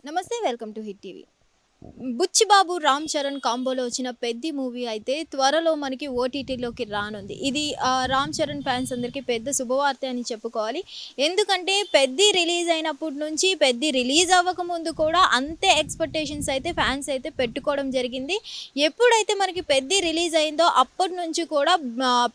నమస్తే, welcome to hit TV. Buchibabu Ram Charan కాంబోలో వచ్చిన పెద్ద మూవీ అయితే త్వరలో మనకి ఓటీటీలోకి రానుంది. ఇది రామ్ చరణ్ ఫ్యాన్స్ అందరికీ పెద్ద శుభవార్త అని చెప్పుకోవాలి. ఎందుకంటే పెద్ద రిలీజ్ అయినప్పటి నుంచి పెద్ద రిలీజ్ అవ్వకముందు కూడా అంతే ఎక్స్పెక్టేషన్స్ అయితే ఫ్యాన్స్ అయితే పెట్టుకోవడం జరిగింది. ఎప్పుడైతే మనకి పెద్ద రిలీజ్ అయిందో అప్పటి నుంచి కూడా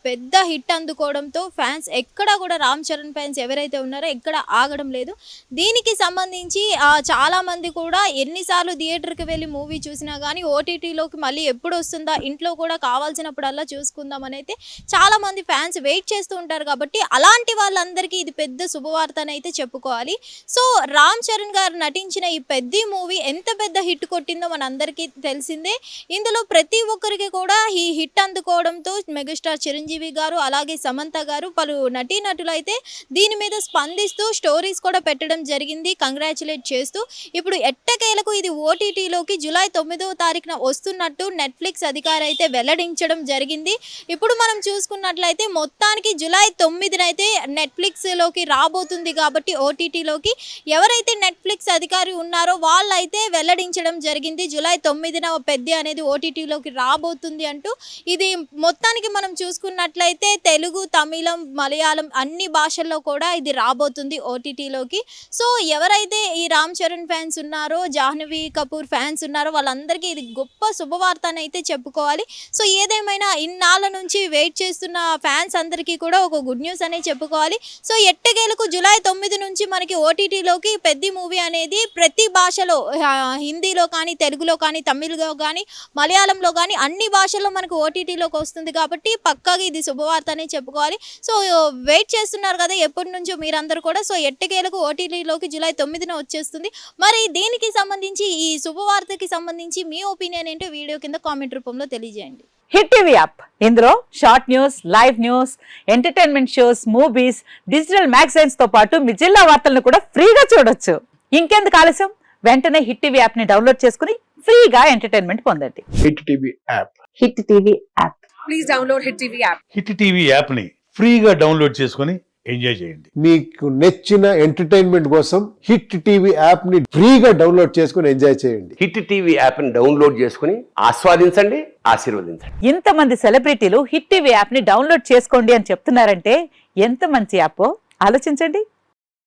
పెద్ద హిట్ అందుకోవడంతో ఫ్యాన్స్ ఎక్కడా కూడా రామ్ చరణ్ ఫ్యాన్స్ ఎవరైతే ఉన్నారో ఎక్కడ ఆగడం లేదు. దీనికి సంబంధించి చాలామంది కూడా ఎన్నిసార్లు థియేటర్కి వెళ్ళి మూవీ చూసినా కానీ ఓటీటీలోకి మళ్ళీ ఎప్పుడు వస్తుందా, ఇంట్లో కూడా కావాల్సినప్పుడల్లా చూసుకుందామని అయితే చాలామంది ఫ్యాన్స్ వెయిట్ చేస్తూ ఉంటారు. కాబట్టి అలాంటి వాళ్ళందరికీ ఇది పెద్ద శుభవార్త అని అయితే చెప్పుకోవాలి. సో రామ్ చరణ్ గారు నటించిన ఈ పెద్ద మూవీ ఎంత పెద్ద హిట్ కొట్టిందో మనందరికీ తెలిసిందే. ఇందులో ప్రతి ఒక్కరికి కూడా ఈ హిట్ అందుకోవడంతో మెగాస్టార్ చిరంజీవి గారు అలాగే సమంత గారు పలు నటీనటులు అయితే దీని మీద స్పందిస్తూ స్టోరీస్ కూడా పెట్టడం జరిగింది, కంగ్రాచులేట్ చేస్తూ. ఇప్పుడు ఎట్టకేలకు ఇది ఓటీటీలోకి జూలై 9వ తారీఖున వస్తున్నట్టు నెట్ఫ్లిక్స్ అధికారి అయితే వెల్లడించడం జరిగింది. ఇప్పుడు మనం చూసుకున్నట్లయితే మొత్తానికి జూలై 9న అయితే నెట్ఫ్లిక్స్లోకి రాబోతుంది. కాబట్టి ఓటీటీలోకి ఎవరైతే నెట్ఫ్లిక్స్ అధికారి ఉన్నారో వాళ్ళైతే వెల్లడించడం జరిగింది, జూలై 9న పెద్ద అనేది ఓటీటీలోకి రాబోతుంది అంటూ. ఇది మొత్తానికి మనం చూసుకున్నట్లయితే తెలుగు, తమిళం, మలయాళం అన్ని భాషల్లో కూడా ఇది రాబోతుంది ఓటీటీలోకి. సో ఎవరైతే ఈ రామ్ చరణ్ ఫ్యాన్స్ ఉన్నారో, జాహ్నవి కపూర్ ఫ్యాన్స్ ఉన్నారో వాళ్ళందరికీ ఇది గొప్ప శుభవార్త అని అయితే చెప్పుకోవాలి. సో ఏదేమైనా ఇన్నాళ్ళ నుంచి వెయిట్ చేస్తున్న ఫ్యాన్స్ అందరికీ కూడా ఒక గుడ్ న్యూస్ అనే చెప్పుకోవాలి. సో ఎట్టకేలకు జూలై 9 నుంచి మనకి ఓటీటీలోకి పెద్ద మూవీ అనేది ప్రతి భాషలో, హిందీలో కానీ, తెలుగులో కానీ, తమిళ్లో కానీ, మలయాళంలో కానీ అన్ని భాషల్లో మనకు ఓటీటీలోకి వస్తుంది. కాబట్టి పక్కాగా ఇది శుభవార్త అనే చెప్పుకోవాలి. సో వెయిట్ చేస్తున్నారు కదా ఎప్పటి నుంచో మీరందరూ కూడా. సో ఎట్టకేలకు ఓటీటీలోకి జూలై 9న వచ్చేస్తుంది. మరి దీనికి సంబంధించి ఈ శుభవార్తకి సంబంధించి మీ ఒపీనియన్ ఏంటో వీడియో కింద కామెంట్ రూపంలో తెలియజేయండి. హిట్ టీవీ యాప్, ఇందులో short news, live news, entertainment shows, movies, digital magazines తో పాటు మీ జిల్లా వార్తలను కూడా ఫ్రీగా చూడొచ్చు. ఇంకెందుకు ఆలస్యం, వెంటనే హిట్ టీవీ యాప్ ని డౌన్లోడ్ చేసుకుని ఫ్రీగా ఎంటర్టైన్మెంట్ పొందండి. Hit TV app. Hit TV app. Please download hit TV app. Hit TV app ని ఫ్రీగా డౌన్లోడ్ చేసుకుని ఎంజాయ్ చేయండి. మీకు నచ్చిన ఎంటర్టైన్మెంట్ కోసం హిట్ టీవీ యాప్ ని ఫ్రీగా డౌన్లోడ్ చేసుకుని ఎంజాయ్ చేయండి. హిట్ టీవీ యాప్ ని డౌన్లోడ్ చేసుకుని ఆస్వాదించండి, ఆశీర్వదించండి. ఇంతమంది సెలబ్రిటీలు హిట్ టీవీ యాప్ ని డౌన్లోడ్ చేసుకోండి అని చెప్తున్నారంటే ఎంత మంచి యాప్ ఆలోచించండి.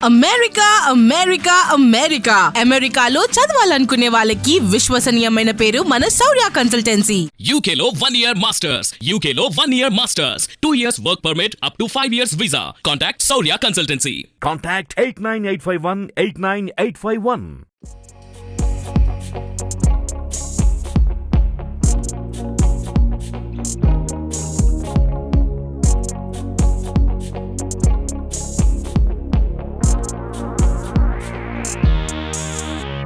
అమెరికా అమెరికా అమెరికా అమెరికాలో చదవాలనుకునే వాళ్ళకి విశ్వసనీయమైన పేరు మన శౌర్య కన్సల్టెన్సీ. UK లో 1 year masters, UK లో 1 year masters, 2 years work permit up to 5 years visa. Contact Saurya Consultancy. Contact 89851 89851.